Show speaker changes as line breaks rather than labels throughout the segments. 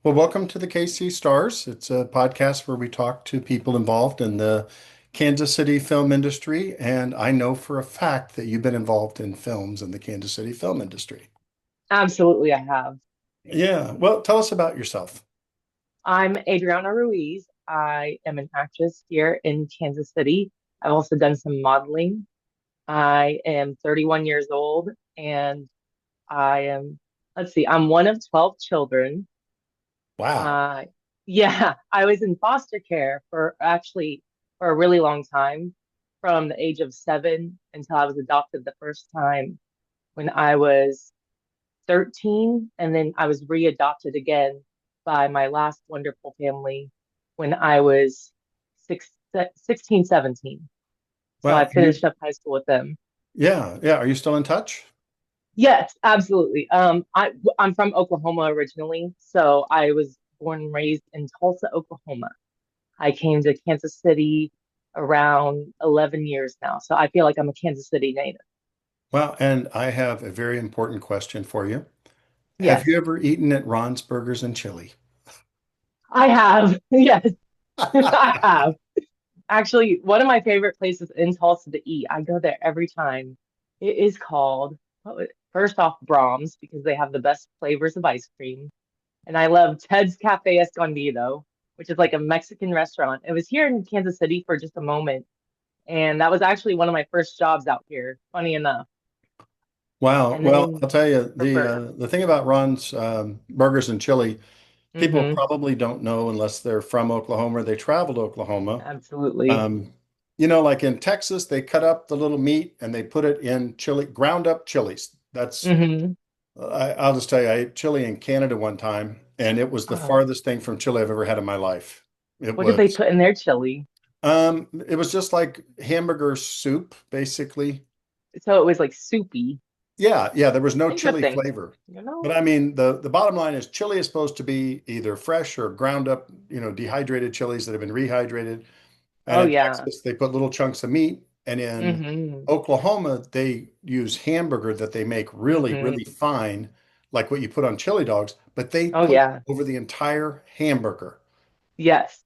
Well, welcome to the KC Stars. It's a podcast where we talk to people involved in the Kansas City film industry. And I know for a fact that you've been involved in films in the Kansas City film industry.
Absolutely, I have.
Yeah. Well, tell us about yourself.
I'm Adriana Ruiz. I am an actress here in Kansas City. I've also done some modeling. I am 31 years old and I am, let's see, I'm one of 12 children.
Wow.
Uh, yeah, I was in foster care for a really long time, from the age of 7 until I was adopted the first time when I was 13, and then I was readopted again by my last wonderful family when I was 16, 17. So
Well,
I finished up high school with them.
yeah, yeah. Are you still in touch?
Yes, absolutely. I'm from Oklahoma originally, so I was born and raised in Tulsa, Oklahoma. I came to Kansas City around 11 years now, so I feel like I'm a Kansas City native.
Well, and I have a very important question for you. Have you
Yes,
ever eaten at Ron's Burgers and Chili?
I have. Yes, I have. Actually, one of my favorite places in Tulsa to eat, I go there every time. It is called, first off, Brahms, because they have the best flavors of ice cream. And I love Ted's Cafe Escondido, which is like a Mexican restaurant. It was here in Kansas City for just a moment. And that was actually one of my first jobs out here, funny enough.
Wow.
And
Well,
then
I'll tell you
for
the thing about Ron's Burgers and Chili. People
hmm
probably don't know unless they're from Oklahoma or they travel to Oklahoma.
absolutely.
Um, like in Texas, they cut up the little meat and they put it in chili, ground up chilies.
hmm
I'll just tell you, I ate chili in Canada one time, and it was the
Oh,
farthest thing from chili I've ever had in my life. It
what did they
was,
put in their chili?
it was just like hamburger soup, basically.
So it was like soupy.
Yeah, yeah, there was no chili
Interesting.
flavor.
You know?
But I mean, the bottom line is chili is supposed to be either fresh or ground up, dehydrated chilies that have been rehydrated. And
Oh
in
yeah.
Texas, they put little chunks of meat. And in
hmm
Oklahoma, they use hamburger that they make really, really
hmm
fine, like what you put on chili dogs, but they
Oh
put
yeah.
over the entire hamburger.
Yes.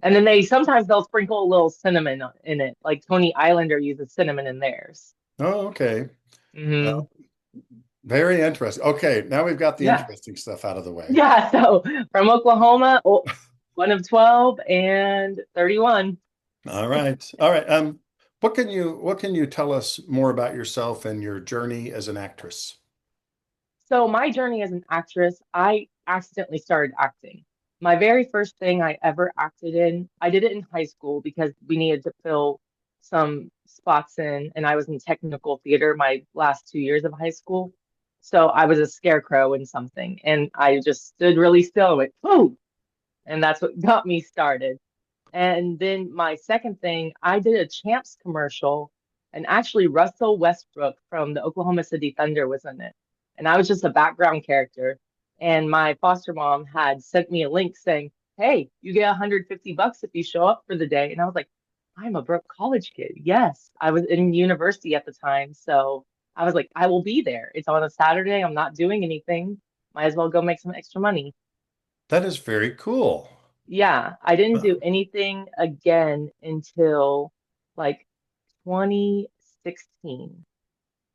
And then they'll sprinkle a little cinnamon in it. Like Tony Islander uses cinnamon in theirs.
Oh, okay.
Hmm
Well, very interesting. Okay, now we've got the
Yeah.
interesting stuff out of the way.
Yeah. So from Oklahoma, one of 12 and 31.
All right. All right. What can you tell us more about yourself and your journey as an actress?
So my journey as an actress, I accidentally started acting. My very first thing I ever acted in, I did it in high school because we needed to fill some spots in, and I was in technical theater my last 2 years of high school. So I was a scarecrow in something, and I just stood really still and went, "Whoa!" And that's what got me started. And then my second thing, I did a Champs commercial, and actually Russell Westbrook from the Oklahoma City Thunder was in it. And I was just a background character. And my foster mom had sent me a link saying, "Hey, you get 150 bucks if you show up for the day." And I was like, "I'm a broke college kid." Yes, I was in university at the time. So I was like, "I will be there. It's on a Saturday. I'm not doing anything. Might as well go make some extra money."
That is very cool.
Yeah, I didn't
Uh,
do anything again until like 2016.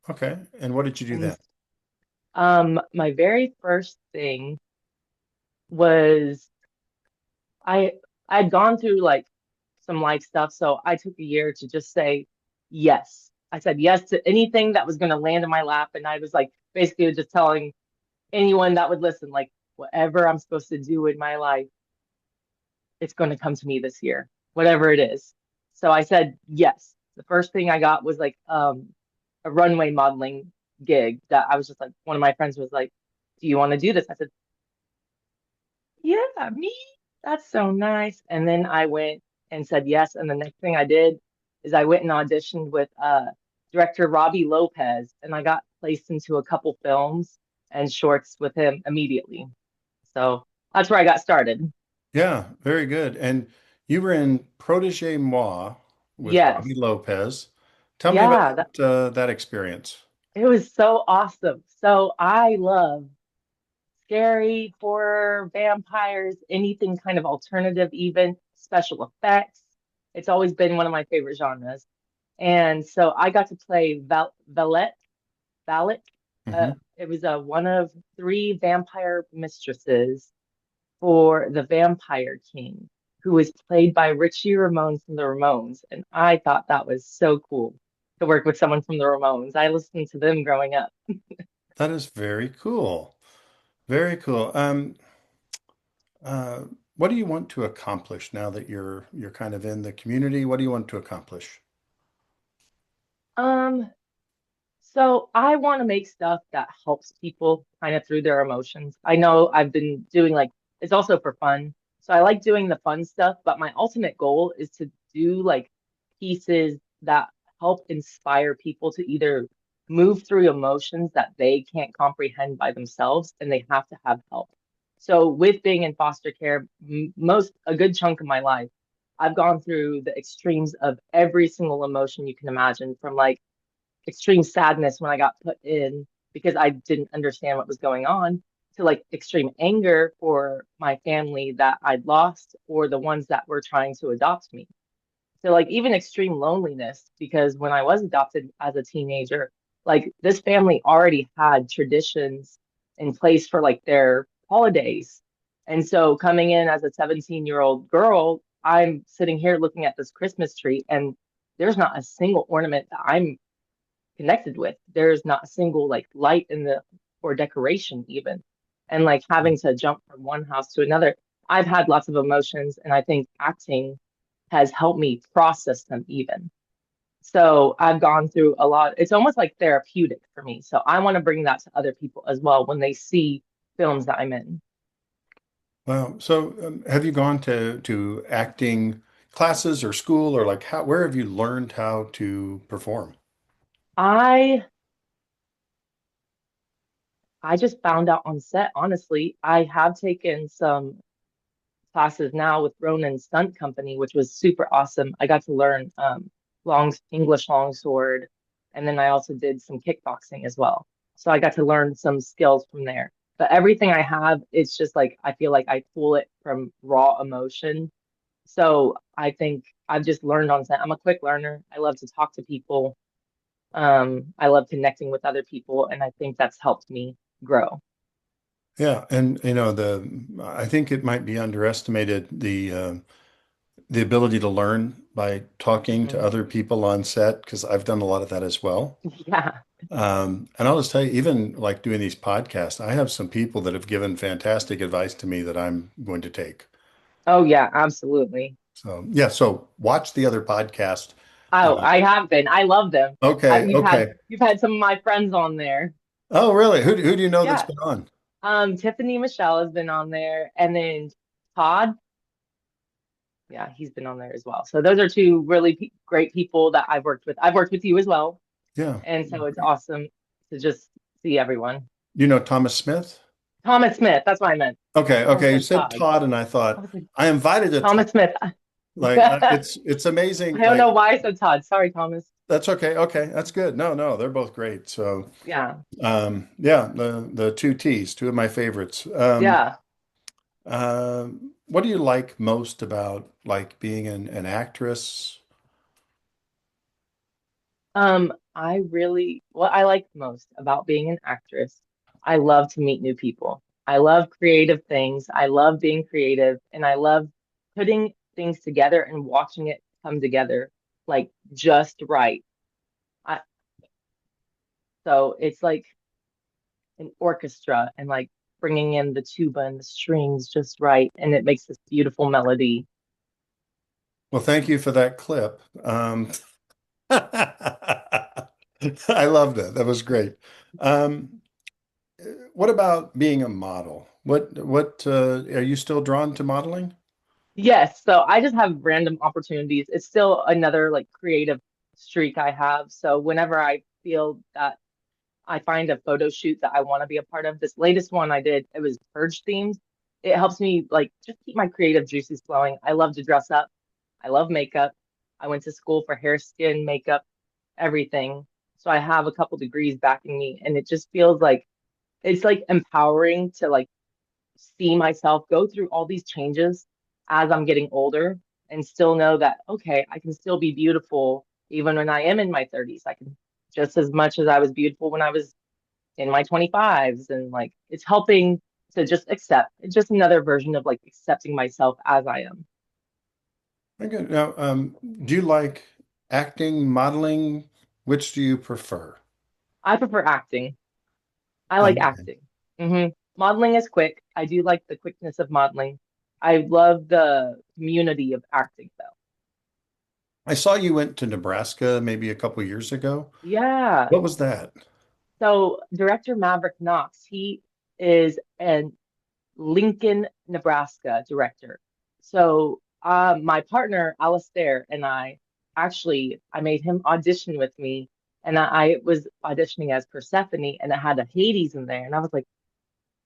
Okay. And what did you do
And
then?
my very first thing was I I had gone through like some life stuff, so I took a year to just say yes. I said yes to anything that was going to land in my lap, and I was like basically just telling anyone that would listen, like whatever I'm supposed to do in my life, it's going to come to me this year, whatever it is. So I said yes. The first thing I got was like a runway modeling gig that I was just like, one of my friends was like, "Do you want to do this?" I said, "Yeah, me. That's so nice." And then I went and said yes. And the next thing I did is I went and auditioned with director Robbie Lopez, and I got placed into a couple films and shorts with him immediately. So that's where I got started.
Yeah, very good. And you were in Protege Moi with Robbie
Yes.
Lopez. Tell me
Yeah,
about that experience.
it was so awesome. So I love scary, horror, vampires, anything kind of alternative, even special effects. It's always been one of my favorite genres. And so I got to play Valet.
Hmm.
It was one of three vampire mistresses for the Vampire King, who was played by Richie Ramone from the Ramones. And I thought that was so cool to work with someone from the Ramones. I listened to them growing up.
That is very cool. Very cool. Uh, what do you want to accomplish now that you're kind of in the community? What do you want to accomplish?
Um, So I want to make stuff that helps people kind of through their emotions. I know I've been doing like it's also for fun. So I like doing the fun stuff, but my ultimate goal is to do like pieces that help inspire people to either move through emotions that they can't comprehend by themselves and they have to have help. So with being in foster care, most a good chunk of my life, I've gone through the extremes of every single emotion you can imagine from like extreme sadness when I got put in because I didn't understand what was going on, to like extreme anger for my family that I'd lost or the ones that were trying to adopt me. So like even extreme loneliness because when I was adopted as a teenager, like this family already had traditions in place for like their holidays. And so coming in as a 17-year-old girl, I'm sitting here looking at this Christmas tree and there's not a single ornament that I'm connected with. There's not a single like light in the or decoration even. And like having to jump from one house to another. I've had lots of emotions and I think acting has helped me process them even. So I've gone through a lot. It's almost like therapeutic for me. So I want to bring that to other people as well when they see films that I'm in.
Wow. So, have you gone to acting classes or school or like how where have you learned how to perform?
I I just found out on set, honestly. I have taken some classes now with Ronin Stunt Company, which was super awesome. I got to learn long English longsword, and then I also did some kickboxing as well. So I got to learn some skills from there. But everything I have, it's just like I feel like I pull it from raw emotion. So I think I've just learned on set. I'm a quick learner. I love to talk to people. I love connecting with other people, and I think that's helped me grow.
Yeah, and you know the I think it might be underestimated the ability to learn by talking to
Mhm.
other people on set because I've done a lot of that as well.
Yeah.
And I'll just tell you, even like doing these podcasts, I have some people that have given fantastic advice to me that I'm going to take.
Oh yeah, absolutely.
So yeah, so watch the other podcast.
Oh,
Uh,
I have been. I love them.
okay, okay.
You've had some of my friends on there.
Oh, really? Who do you know that's
Yeah.
been on?
Tiffany Michelle has been on there, and then Todd, yeah, he's been on there as well. So those are two really pe great people that I've worked with. I've worked with you as well,
Yeah.
and so it's awesome to just see everyone.
You know Thomas Smith?
Thomas Smith, that's what I meant.
Okay,
I almost
okay. You
said
said
Todd.
Todd, and I
I
thought
was like
I invited a Todd.
Thomas Smith.
Like
I
it's amazing.
don't
Like
know why I said Todd. Sorry, Thomas.
that's okay. Okay, that's good. No, no, they're both great. So
Yeah,
yeah, the two T's, two of my favorites.
yeah.
What do you like most about like being an actress?
What I like most about being an actress, I love to meet new people. I love creative things. I love being creative and I love putting things together and watching it come together like just right. I, so it's like an orchestra and like bringing in the tuba and the strings just right. And it makes this beautiful melody.
Well, thank you for that clip. I loved it. That was great. Um, what about being a model? What are you still drawn to modeling?
Yes, so I just have random opportunities. It's still another like creative streak I have. So whenever I feel that I find a photo shoot that I want to be a part of, this latest one I did, it was purge themed. It helps me like just keep my creative juices flowing. I love to dress up. I love makeup. I went to school for hair, skin, makeup, everything. So I have a couple degrees backing me, and it just feels like it's like empowering to like see myself go through all these changes as I'm getting older and still know that, okay, I can still be beautiful even when I am in my 30s. I can just as much as I was beautiful when I was in my 25s. And like, it's helping to just accept. It's just another version of like accepting myself as I am.
Very good. Now, do you like acting, modeling? Which do you prefer?
I prefer acting. I like
Okay.
acting. Modeling is quick. I do like the quickness of modeling. I love the community of acting, though.
I saw you went to Nebraska maybe a couple years ago.
Yeah.
What was that?
So director Maverick Knox, he is an Lincoln, Nebraska director. So my partner Alistair and I actually I made him audition with me, and I was auditioning as Persephone, and it had a Hades in there, and I was like,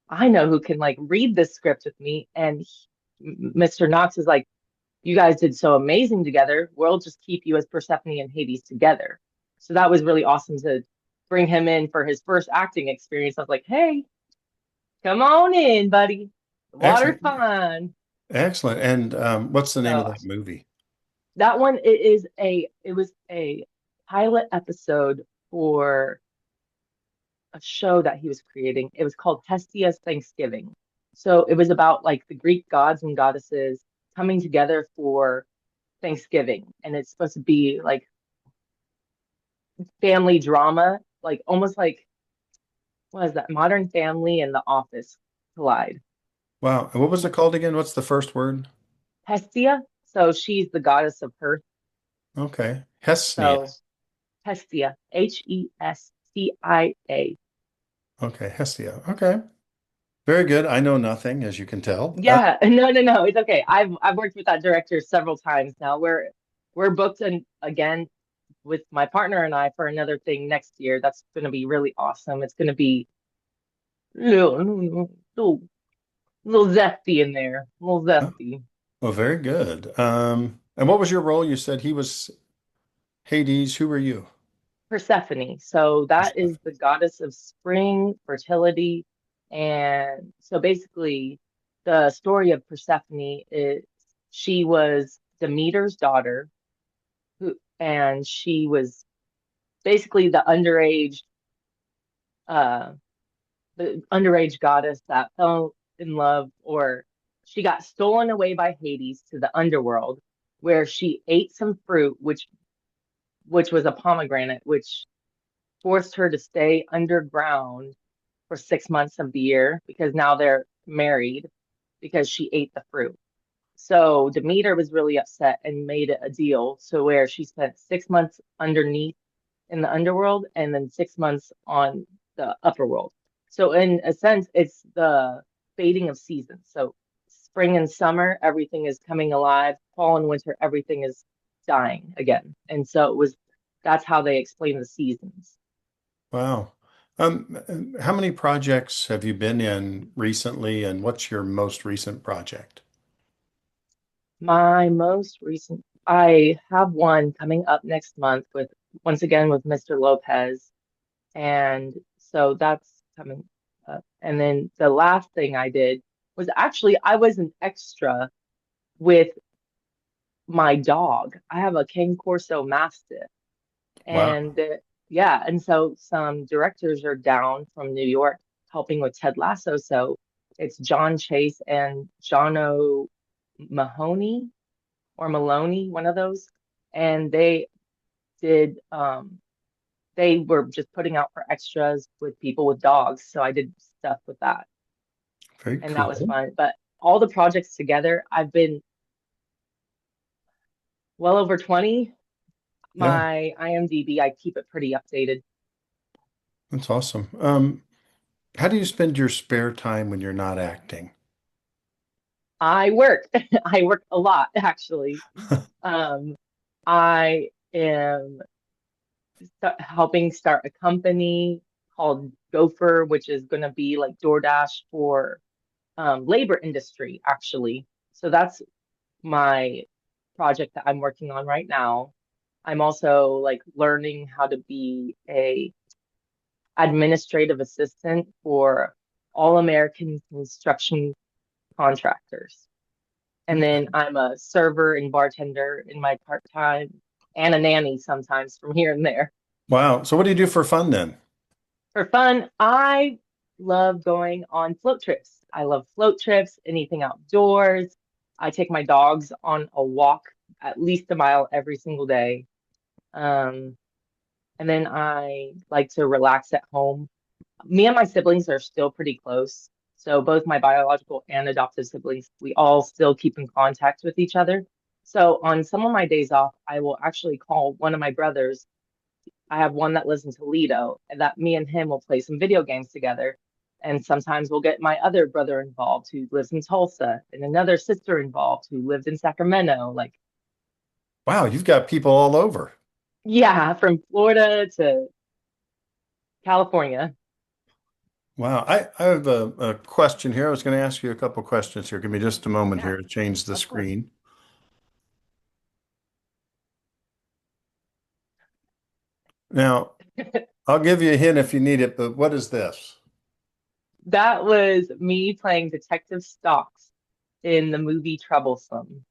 I know who can like read this script with me, and Mr. Knox is like, you guys did so amazing together. We'll just keep you as Persephone and Hades together. So that was really awesome to bring him in for his first acting experience. I was like, hey, come on in, buddy. The water's
Excellent.
fine.
Excellent. And what's the name of
So
that movie?
that one it was a pilot episode for a show that he was creating. It was called Hestia's Thanksgiving. So it was about like the Greek gods and goddesses coming together for Thanksgiving. And it's supposed to be like family drama, like almost like what is that? Modern Family and The Office collide.
Wow. And what was it called again? What's the first word?
Hestia, so she's the goddess of Earth.
Okay. Hesnia.
So Hestia, Hestia.
Okay. Hestia. Okay. Very good. I know nothing, as you can tell.
Yeah, no, it's okay. I've worked with that director several times now. We're booked and again with my partner and I for another thing next year. That's going to be really awesome. It's going to be little, little zesty in there, a little zesty.
Well, very good. And what was your role? You said he was Hades. Who were you?
Persephone. So that is the goddess of spring, fertility, and so basically the story of Persephone is she was Demeter's daughter who and she was basically uh the underage goddess that fell in love or she got stolen away by Hades to the underworld where she ate some fruit which was a pomegranate which forced her to stay underground for 6 months of the year because now they're married because she ate the fruit. So Demeter was really upset and made it a deal so where she spent 6 months underneath in the underworld and then 6 months on the upper world. So in a sense, it's the fading of seasons. So spring and summer, everything is coming alive. Fall and winter, everything is dying again. And so it was that's how they explain the seasons.
Wow. How many projects have you been in recently, and what's your most recent project?
My most recent, I have one coming up next month with once again with Mr. Lopez. And so that's coming up. And then the last thing I did was actually I was an extra with my dog. I have a Cane Corso Mastiff.
Wow.
And yeah, and so some directors are down from New York helping with Ted Lasso. So it's John Chase and John O'Mahony or Maloney, one of those. And did they were just putting out for extras with people with dogs. So I did stuff with that.
Very
And that was
cool.
fun. But all the projects together, I've been well over 20.
Yeah,
My IMDb, I keep it pretty updated.
that's awesome. How do you spend your spare time when you're not acting?
I work. I work a lot, actually. Um, I am helping start a company called Gopher, which is going to be like DoorDash for labor industry, actually. So that's my project that I'm working on right now. I'm also like learning how to be a administrative assistant for All American Construction. contractors. And then I'm a server and bartender in my part time and a nanny sometimes from here and there.
Wow. So what do you do for fun then?
For fun, I love going on float trips. I love float trips, anything outdoors. I take my dogs on a walk at least a mile every single day. Um, and then I like to relax at home. Me and my siblings are still pretty close. So both my biological and adoptive siblings, we all still keep in contact with each other. So on some of my days off, I will actually call one of my brothers. I have one that lives in Toledo, and that me and him will play some video games together. And sometimes we'll get my other brother involved who lives in Tulsa, and another sister involved who lived in Sacramento. Like,
Wow, you've got people all over.
yeah, from Florida to California.
Wow. I have a question here. I was going to ask you a couple questions here. Give me just a moment
Yeah,
here to change the
of course.
screen. Now, I'll give you a hint if you need it, but what is this?
That was me playing Detective Stocks in the movie Troublesome.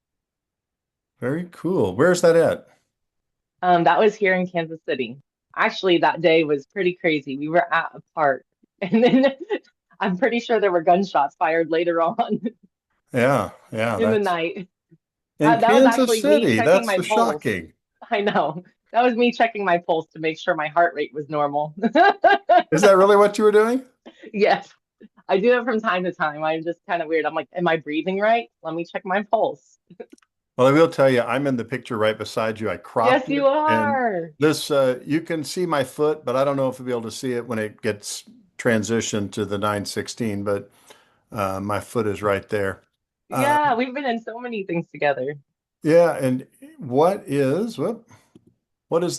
Very cool. Where's that at?
That was here in Kansas City. Actually, that day was pretty crazy. We were at a park, and then I'm pretty sure there were gunshots fired later on
Yeah, yeah,
in the
that's
night.
in
That was
Kansas
actually me
City.
checking
That's
my
the
pulse.
shocking.
I know. That was me checking my pulse to make sure my heart rate was normal.
Is that really what you were doing?
Yes, I do it from time to time. I'm just kind of weird. I'm like, am I breathing right? Let me check my pulse.
Well, I will tell you, I'm in the picture right beside you. I cropped
Yes, you
it, and
are.
this you can see my foot, but I don't know if you'll be able to see it when it gets transitioned to the 916. But my foot is right there. Uh,
Yeah, we've been in so many things together.
yeah, and what is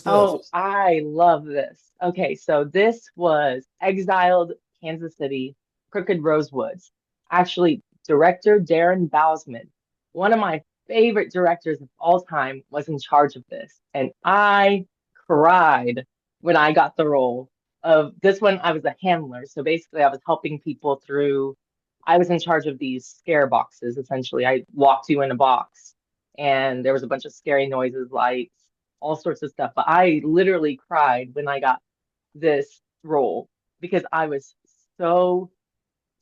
Oh,
this?
I love this. Okay, so this was Exiled Kansas City, Crooked Rosewoods. Actually, director Darren Bousman, one of my favorite directors of all time, was in charge of this. And I cried when I got the role of this one. I was a handler. So basically, I was helping people through, I was in charge of these scare boxes, essentially. I walked you in a box, and there was a bunch of scary noises, lights, all sorts of stuff. But I literally cried when I got this role because I was so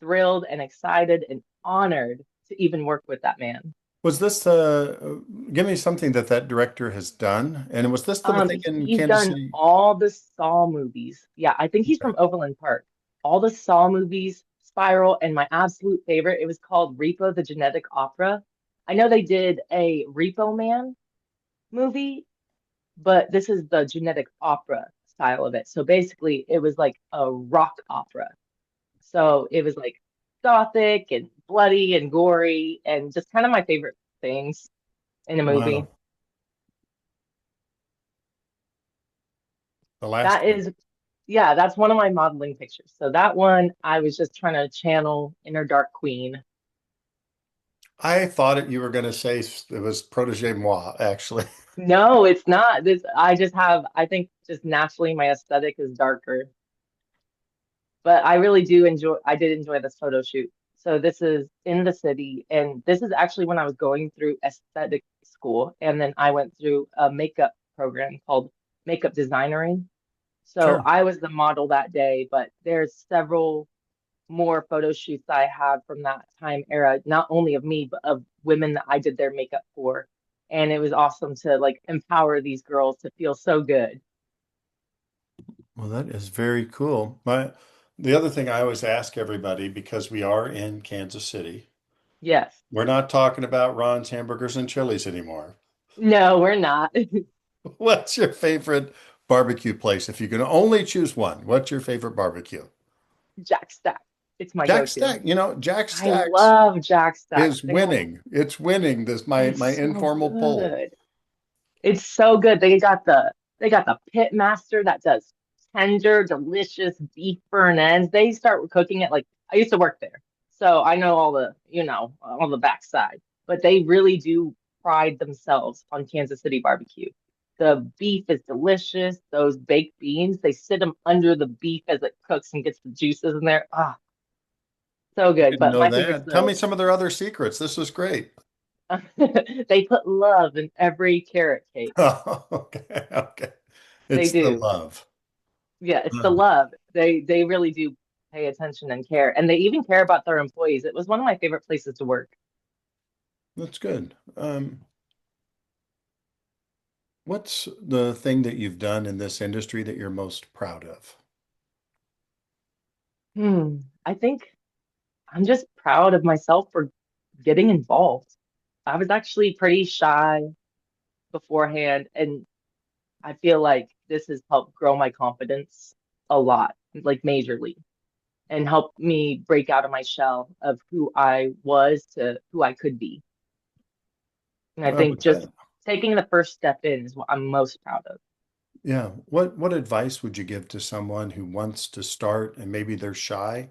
thrilled and excited and honored to even work with that man.
Was this give me something that that director has done? And was this the thing in
He's
Kansas
done
City?
all the Saw movies. Yeah, I think he's from Overland Park. All the Saw movies, Spiral, and my absolute favorite, it was called Repo the Genetic Opera. I know they did a Repo Man movie, but this is the genetic opera style of it. So basically, it was like a rock opera. So it was like gothic and bloody and gory and just kind of my favorite things in a movie.
Wow, the last
That
one.
is, yeah, that's one of my modeling pictures. So that one, I was just trying to channel Inner Dark Queen.
I thought you were going to say it was Protege Moi, actually.
No, it's not. This, I just have, I think just naturally my aesthetic is darker. But I really do enjoy, I did enjoy this photo shoot. So this is in the city, and this is actually when I was going through aesthetic school, and then I went through a makeup program called makeup designery. So
Sure.
I was the model that day, but there's several more photo shoots I have from that time era, not only of me, but of women that I did their makeup for. And it was awesome to like empower these girls to feel so good.
Well, that is very cool. The other thing I always ask everybody, because we are in Kansas City,
Yes.
we're not talking about Ron's Hamburgers and Chili's anymore.
No, we're not.
What's your favorite barbecue place? If you can only choose one, what's your favorite barbecue?
Jack Stack. It's my
Jack
go-to.
Stack. Jack
I
Stack's
love Jack Stack.
is
They have,
winning. It's winning this my
it's so
informal poll.
good. It's so good. They got the pit master that does tender, delicious beef burn ends. They start cooking it like I used to work there. So I know all the backside. But they really do pride themselves on Kansas City barbecue. The beef is delicious. Those baked beans, they sit them under the beef as it cooks and gets the juices in there. Ah, So good.
Didn't
But
know
my favorite's
that. Tell me
the
some of their other secrets. This was great.
they put love in every carrot cake.
Oh, okay, okay.
They
It's the
do.
love.
Yeah, it's the
Uh,
love. They really do pay attention and care. And they even care about their employees. It was one of my favorite places to work.
that's good. What's the thing that you've done in this industry that you're most proud of?
I think I'm just proud of myself for getting involved. I was actually pretty shy beforehand, and I feel like this has helped grow my confidence a lot, like majorly, and helped me break out of my shell of who I was to who I could be. And I think just
Okay.
taking the first step in is what I'm most proud of.
Yeah. What advice would you give to someone who wants to start and maybe they're shy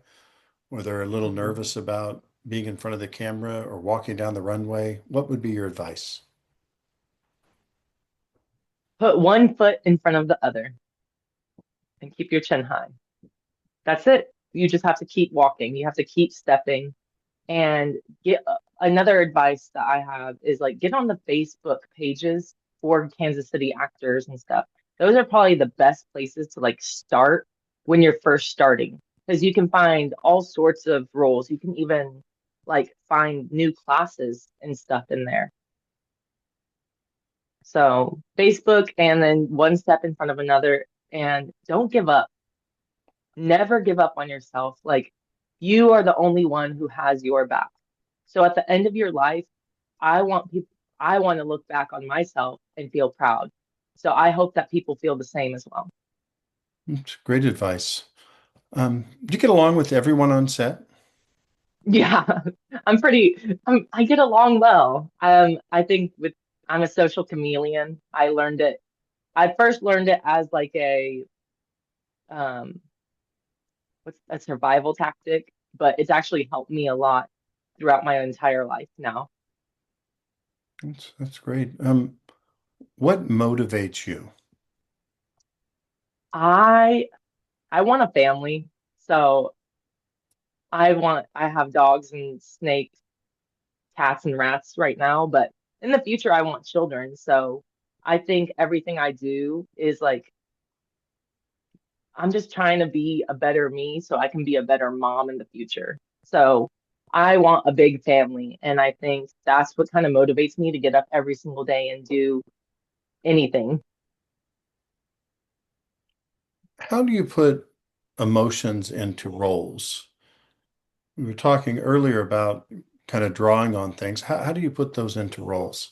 or they're a little
Mhm.
nervous about being in front of the camera or walking down the runway? What would be your advice?
Put one foot in front of the other and keep your chin high. That's it. You just have to keep walking. You have to keep stepping and get another advice that I have is like get on the Facebook pages for Kansas City actors and stuff. Those are probably the best places to like start when you're first starting because you can find all sorts of roles. You can even like find new classes and stuff in there. So Facebook and then one step in front of another and don't give up. Never give up on yourself. Like you are the only one who has your back. So at the end of your life, I want to look back on myself and feel proud. So I hope that people feel the same as well.
It's great advice. Do you get along with everyone on set?
Yeah, I get along well. I think I'm a social chameleon. I first learned it as like um, what's a survival tactic, but it's actually helped me a lot throughout my entire life now.
That's great. What motivates you?
I I want a family, so I have dogs and snakes, cats and rats right now, but in the future I want children. So I think everything I do is like I'm just trying to be a better me so I can be a better mom in the future. So I want a big family, and I think that's what kind of motivates me to get up every single day and do anything.
How do you put emotions into roles? We were talking earlier about kind of drawing on things. How do you put those into roles?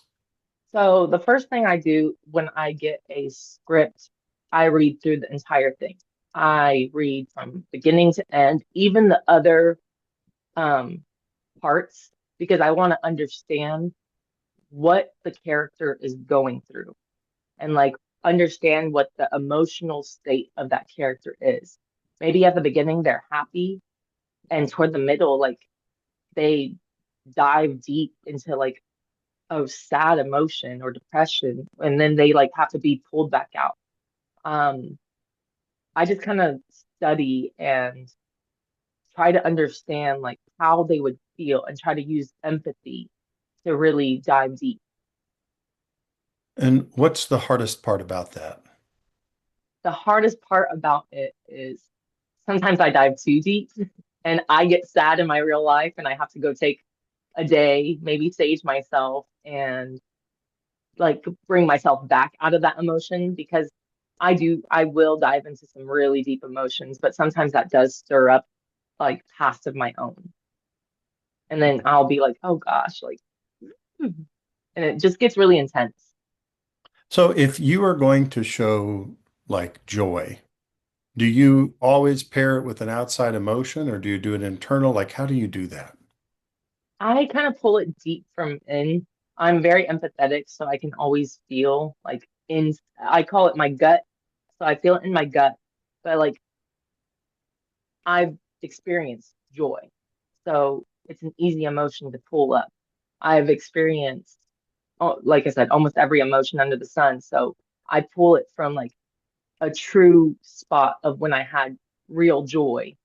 So the first thing I do when I get a script, I read through the entire thing. I read from beginning to end, even the other um, parts, because I want to understand what the character is going through and like understand what the emotional state of that character is. Maybe at the beginning they're happy, and toward the middle, like they dive deep into like a sad emotion or depression, and then they like have to be pulled back out. Um, I just kind of study and try to understand like how they would feel and try to use empathy to really dive deep.
And what's the hardest part about that?
The hardest part about it is sometimes I dive too deep and I get sad in my real life and I have to go take a day, maybe sage myself and like bring myself back out of that emotion because I will dive into some really deep emotions, but sometimes that does stir up like past of my own. And then I'll be like, oh gosh, like, and it just gets really intense.
So if you are going to show like joy, do you always pair it with an outside emotion or do you do it internal? Like, how do you do that?
I kind of pull it deep from in. I'm very empathetic, so I can always feel like I call it my gut. So I feel it in my gut, but like I've experienced joy. So it's an easy emotion to pull up. I've experienced, like I said, almost every emotion under the sun. So I pull it from like a true spot of when I had real joy.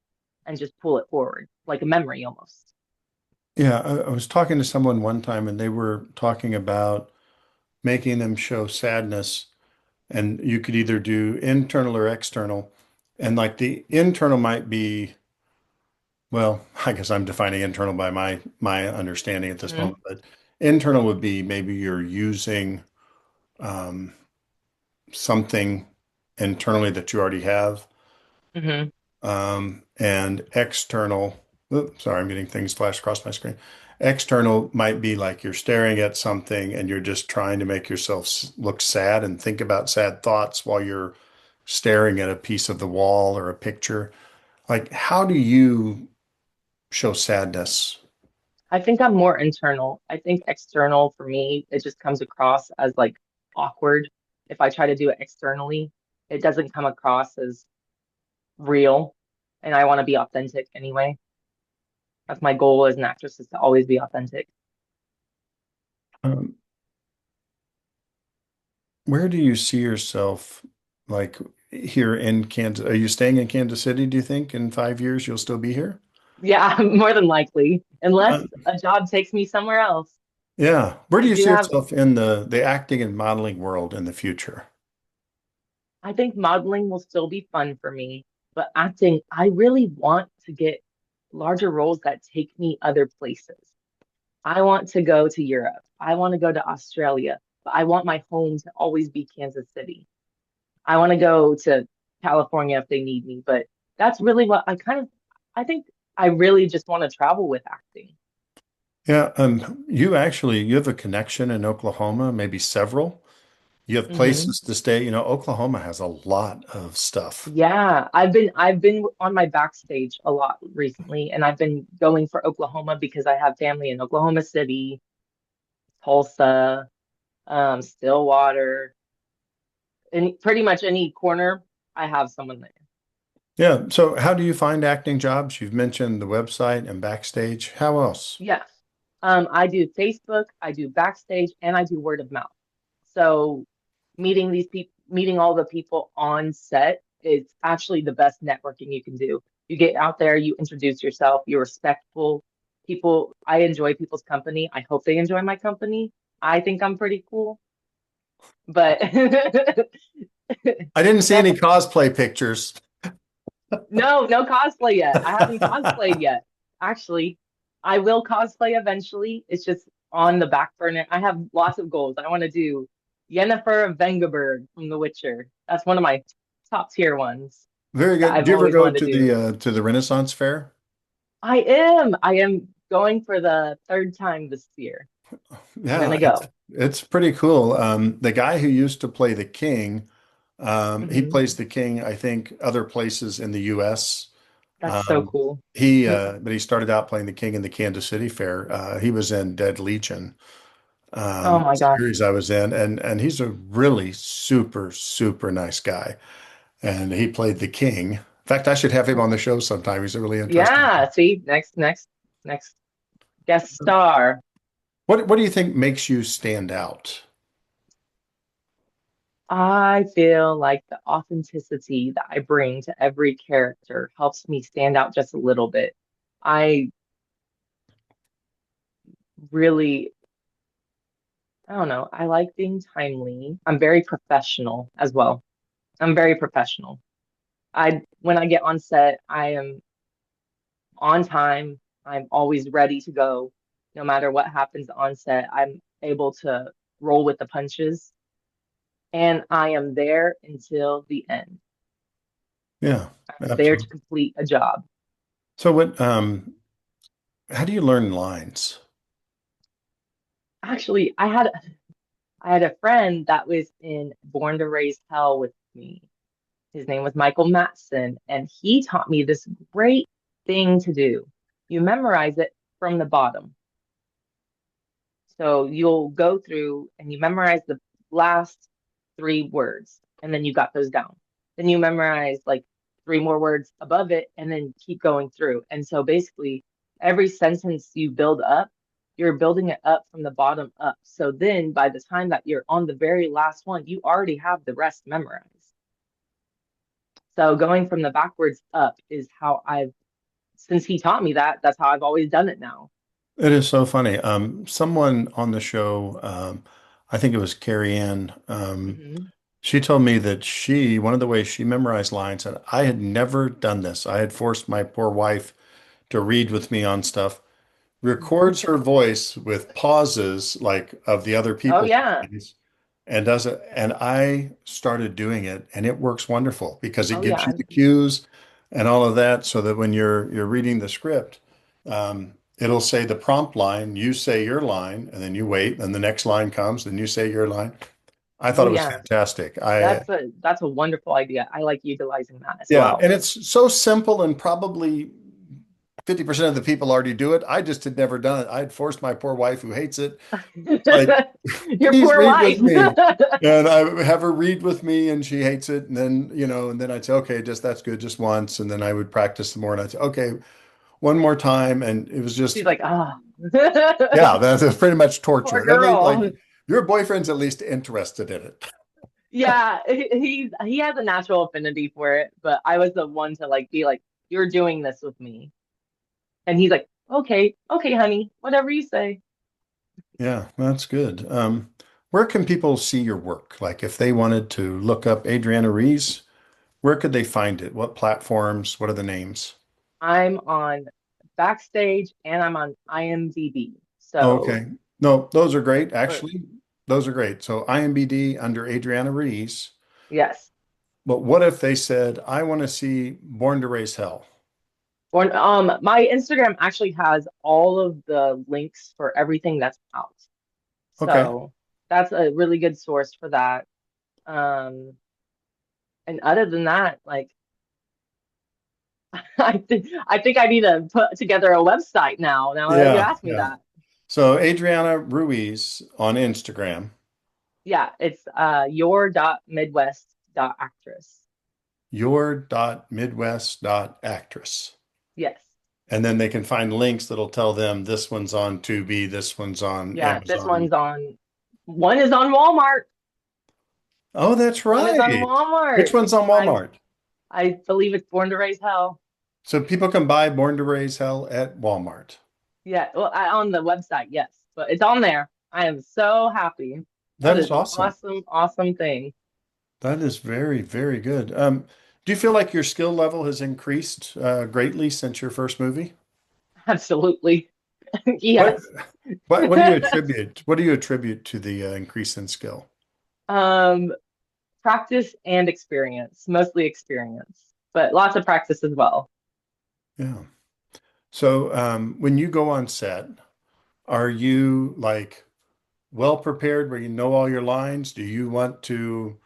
and just pull it forward, like a memory almost.
Yeah, I was talking to someone one time and they were talking about making them show sadness, and you could either do internal or external. And like the internal might be, well, I guess I'm defining internal by my understanding at this
Hmm.
moment, but internal would be maybe you're using um, something internally that you already have.
Hmm.
And external, oops, sorry, I'm getting things flash across my screen. External might be like you're staring at something and you're just trying to make yourself look sad and think about sad thoughts while you're staring at a piece of the wall or a picture. Like, how do you show sadness?
I think I'm more internal. I think external for me, it just comes across as like awkward. If I try to do it externally, it doesn't come across as real. And I want to be authentic anyway. That's my goal as an actress is to always be authentic.
Um, where do you see yourself like here in Kansas? Are you staying in Kansas City, do you think in 5 years you'll still be here?
Yeah, more than likely,
Uh,
unless a job takes me somewhere else.
yeah. Where do
I
you
do
see
have,
yourself in the acting and modeling world in the future?
I think modeling will still be fun for me, but acting, I really want to get larger roles that take me other places. I want to go to Europe. I want to go to Australia, but I want my home to always be Kansas City. I want to go to California if they need me, but that's really what I think I really just want to travel with acting.
Yeah, you have a connection in Oklahoma, maybe several. You have
Hmm.
places to stay. You know, Oklahoma has a lot of stuff.
Yeah, I've been on my backstage a lot recently, and I've been going for Oklahoma because I have family in Oklahoma City, Tulsa, Stillwater, and pretty much any corner, I have someone there.
Yeah. So how do you find acting jobs? You've mentioned the website and backstage. How else?
Yeah. I do Facebook, I do backstage, and I do word of mouth. So meeting all the people on set is actually the best networking you can do. You get out there, you introduce yourself, you're respectful. People, I enjoy people's company. I hope they enjoy my company. I think I'm pretty cool, but
I didn't see any
that's
cosplay pictures.
no cosplay yet. I haven't cosplayed yet. Actually, I will cosplay eventually. It's just on the back burner. I have lots of goals. I want to do Yennefer of Vengerberg from The Witcher. That's one of my top tier ones
Very
that
good.
I've
Do you ever
always
go
wanted to do.
to the Renaissance Fair?
I am going for the third time this year. I'm
Yeah,
gonna go.
it's pretty cool. The guy who used to play the king, he
Hmm.
plays the king, I think, other places in the U.S.
That's so
Um,
cool.
but he started out playing the king in the Kansas City Fair. He was in Dead Legion,
Oh my gosh.
series I was in, and he's a really super nice guy. And he played the king. In fact, I should have him on the show sometime. He's a really interesting guy.
Yeah, see, next guest star.
What do you think makes you stand out?
I feel like the authenticity that I bring to every character helps me stand out just a little bit. I really, I don't know, I like being timely. I'm very professional as well. I'm very professional. When I get on set, I am on time. I'm always ready to go. No matter what happens on set, I'm able to roll with the punches and I am there until the end.
Yeah,
I'm there to
absolutely.
complete a job.
So how do you learn lines?
Actually, I had a friend that was in Born to Raise Hell with me. His name was Michael Matson, and he taught me this great thing to do. You memorize it from the bottom. So you'll go through and you memorize the last three words, and then you got those down. Then you memorize like three more words above it, and then keep going through. And so basically, every sentence you build up, you're building it up from the bottom up. So then by the time that you're on the very last one, you already have the rest memorized. So going from the backwards up is how I've since he taught me that, that's how I've always done it now.
It is so funny. Someone on the show, I think it was Carrie Ann,
Hmm.
she told me that one of the ways she memorized lines, and I had never done this. I had forced my poor wife to read with me on stuff, records her voice with pauses like of the other
Oh
people's
yeah.
lines and does it. And I started doing it and it works wonderful because it
Oh
gives you
yeah.
the cues and all of that so that when you're reading the script, it'll say the prompt line, you say your line, and then you wait, and the next line comes, and you say your line. I
Oh
thought it was
yeah.
fantastic.
That's a wonderful idea. I like utilizing that as
Yeah,
well.
and it's so simple and probably 50% of the people already do it. I just had never done it. I'd forced my poor wife who hates it. Like,
Your
please
poor
read with
wife.
me. And I would have her read with me and she hates it. And then, and then I'd say, okay, just that's good, just once. And then I would practice some more and I'd say, okay, one more time. And it was
She's
just,
like, ah,
yeah, that's pretty much
poor
torture. And at least like
girl.
your boyfriend's at least interested in it.
Yeah, he has a natural affinity for it, but I was the one to like be like, you're doing this with me. And he's like, okay, okay, honey, whatever you say.
Yeah, that's good. Where can people see your work? Like if they wanted to look up Adriana Ruiz, where could they find it? What platforms? What are the names?
I'm on Backstage and I'm on IMDb.
Oh,
So,
okay. No, those are great.
or,
Actually, those are great. So IMBD under Adriana Ruiz.
yes.
But what if they said, I want to see Born to Raise Hell?
Or, my Instagram actually has all of the links for everything that's out.
Okay.
So that's a really good source for that. Um, and other than that, like I think I need to put together a website now. Now that you
Yeah,
asked me
yeah.
that.
So Adriana Ruiz on Instagram,
Yeah, it's your.midwest.actress.
your.midwest.actress.
Yes.
And then they can find links that'll tell them this one's on Tubi, this one's on
Yeah, this
Amazon.
one's on one is on Walmart.
Oh, that's
One is on
right. Which
Walmart.
one's on
I'm
Walmart?
I believe it's Born to Raise Hell.
So people can buy Born to Raise Hell at Walmart.
Yeah, well, on the website, yes, but it's on there. I am so happy. That
That is
is an
awesome.
awesome, awesome thing.
That is very, very good. Do you feel like your skill level has increased greatly since your first movie?
Absolutely.
What,
Yes.
what do you attribute? What do you attribute to the increase in skill?
Um, Practice and experience, mostly experience, but lots of practice as well.
Yeah. So when you go on set, are you like well prepared where you know all your lines? Do you want to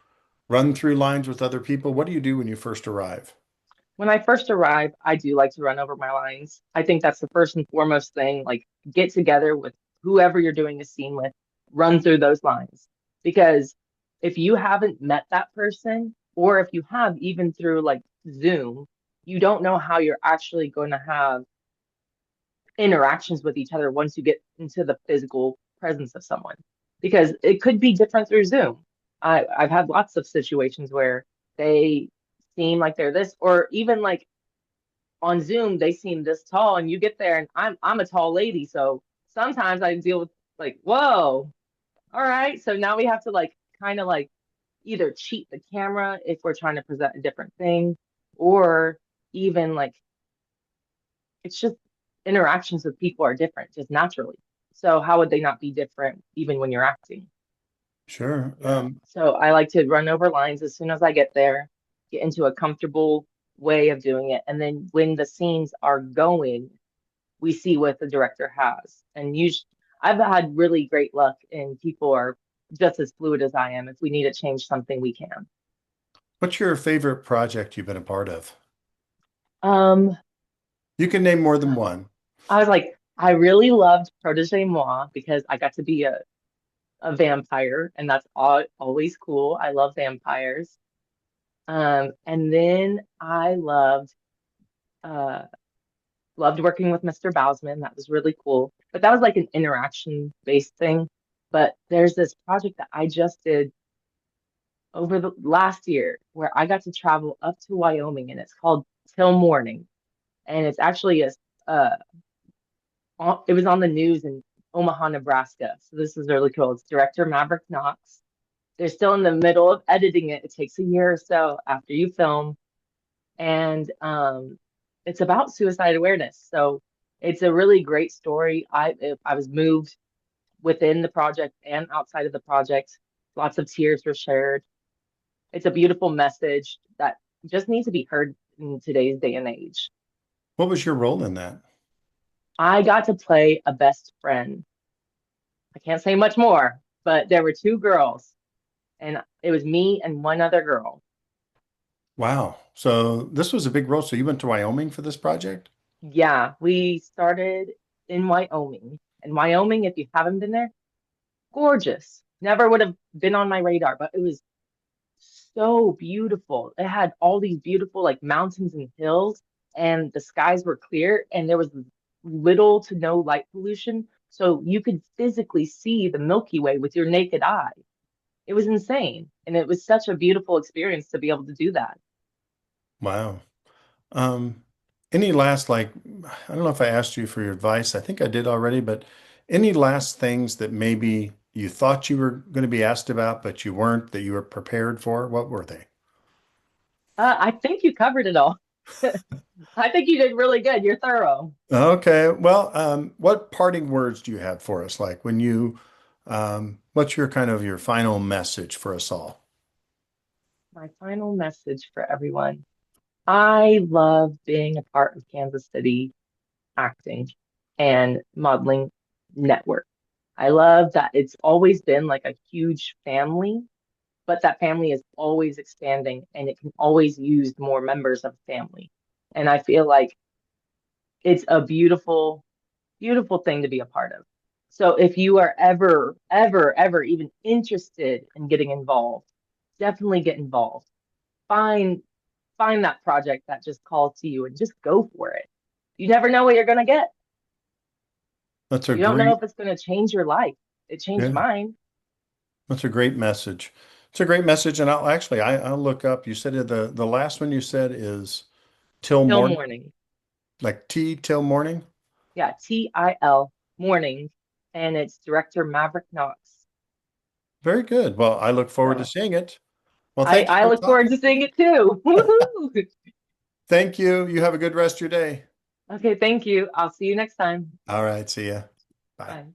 run through lines with other people? What do you do when you first arrive?
When I first arrive, I do like to run over my lines. I think that's the first and foremost thing. Like, get together with whoever you're doing a scene with, run through those lines. Because if you haven't met that person, or if you have even through like Zoom, you don't know how you're actually going to have interactions with each other once you get into the physical presence of someone. Because it could be different through Zoom. I've had lots of situations where they seem like they're this, or even like on Zoom, they seem this tall, and you get there, and I'm a tall lady, so sometimes I deal with like, whoa, all right. So now we have to like kind of like either cheat the camera if we're trying to present a different thing, or even like it's just interactions with people are different just naturally. So how would they not be different even when you're acting?
Sure.
Yeah. So I like to run over lines as soon as I get there, get into a comfortable way of doing it. And then when the scenes are going, we see what the director has. And usually, I've had really great luck, and people are just as fluid as I am. If we need to change something, we can.
What's your favorite project you've been a part of?
Um,
You can name more than one.
I was like, I really loved Protege Moi because I got to be a vampire, and that's always cool. I love vampires. And then I uh loved working with Mr. Bausman. That was really cool. But that was like an interaction based thing. But there's this project that I just did over the last year where I got to travel up to Wyoming, and it's called Till Morning. and it's actually uh, it was on the news in Omaha, Nebraska. So this is really cool. It's director Maverick Knox. They're still in the middle of editing it. It takes a year or so after you film, and it's about suicide awareness. So it's a really great story. I was moved within the project and outside of the project. Lots of tears were shared. It's a beautiful message that just needs to be heard in today's day and age.
What was your role in that?
I got to play a best friend. I can't say much more, but there were two girls, and it was me and one other girl.
Wow. So this was a big role. So you went to Wyoming for this project?
Yeah, we started in Wyoming. And Wyoming, if you haven't been there, gorgeous. Never would have been on my radar, but it was so beautiful. It had all these beautiful like mountains and hills, and the skies were clear, and there was little to no light pollution. So you could physically see the Milky Way with your naked eye. It was insane. And it was such a beautiful experience to be able to do that.
Wow. Um, any last, like, I don't know if I asked you for your advice. I think I did already, but any last things that maybe you thought you were going to be asked about, but you weren't, that you were prepared for? What were they?
I think you covered it all. I think you did really good. You're thorough.
Okay. Well, what parting words do you have for us? Like when what's your kind of your final message for us all?
My final message for everyone. I love being a part of Kansas City acting and modeling network. I love that it's always been like a huge family, but that family is always expanding and it can always use more members of the family. And I feel like it's a beautiful, beautiful thing to be a part of. So if you are ever even interested in getting involved, definitely get involved. Find find that project that just calls to you and just go for it. You never know what you're gonna get.
That's a
You don't know
great,
if it's gonna change your life. It changed
yeah,
mine
that's a great message. It's a great message. And I'll look up, you said the last one you said is till
till
morning,
morning.
like tea till morning.
Yeah, TIL morning. And it's director Maverick Knox.
Very good. Well, I look forward to
So
seeing it. Well,
I,
thank you
I
for
look forward
talking.
to seeing it too. Woohoo!
Thank you. You have a good rest of your day.
Okay, thank you. I'll see you next time.
All right. See ya. Bye.
Bye.